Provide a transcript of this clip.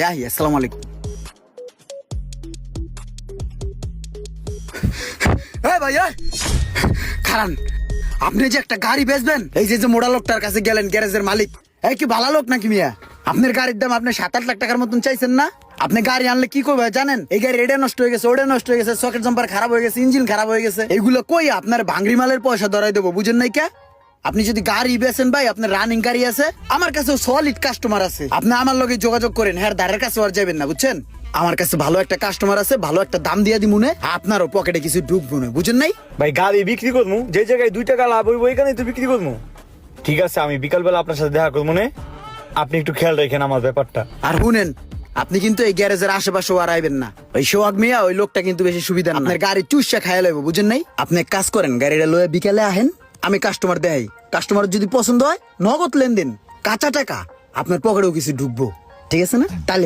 আসসালামু আলাইকুম। ভাই খারান, আপনি যে একটা গাড়ি বেচবেন, এই যে মোড়া লোকটার কাছে গেলেন, গ্যারেজের মালিক, এই কি ভালো লোক নাকি মিয়া? আপনার গাড়ির দাম আপনি 7-8 লাখ টাকার মতন চাইছেন না? আপনি গাড়ি আনলে কি করবে জানেন? এই গাড়ি এটা নষ্ট হয়ে গেছে, ওটা নষ্ট হয়ে গেছে, সকেট জাম্পার খারাপ হয়ে গেছে, ইঞ্জিন খারাপ হয়ে গেছে, এগুলো কই আপনার ভাঙরি মালের পয়সা ধরাই দেবো, বুঝেন নাই কে? আপনি যদি গাড়ি বেচেন ভাই, আপনার রানিং গাড়ি আছে, আমার কাছে সলিড কাস্টমার আছে, আপনি আমার লগে যোগাযোগ করেন, হ্যাঁ ধারের কাছে আর যাবেন না, বুঝছেন? আমার কাছে ভালো একটা কাস্টমার আছে, ভালো একটা দাম দিয়ে দিই মনে, আপনারও পকেটে কিছু ঢুকবো না, বুঝেন নাই? ভাই গাড়ি বিক্রি করবো, যে জায়গায় 2 টাকা লাভ হইব ওইখানেই তো বিক্রি করবো। ঠিক আছে, আমি বিকালবেলা আপনার সাথে দেখা করবো, আপনি একটু খেয়াল রাখেন আমার ব্যাপারটা। আর শুনেন, আপনি কিন্তু এই গ্যারেজের আশেপাশে আর আইবেন না, ওই সোহাগ মিয়া ওই লোকটা কিন্তু বেশি সুবিধা না, আপনার গাড়ি চুষা খাইয়া লইব, বুঝেন নাই? আপনি এক কাজ করেন, গাড়িটা লয়ে বিকালে আহেন, আমি কাস্টমার দেখাই, কাস্টমার যদি পছন্দ হয় নগদ লেনদেন, কাঁচা টাকা, আপনার পকেটেও কিছু ঢুকবো, ঠিক আছে না? তাহলে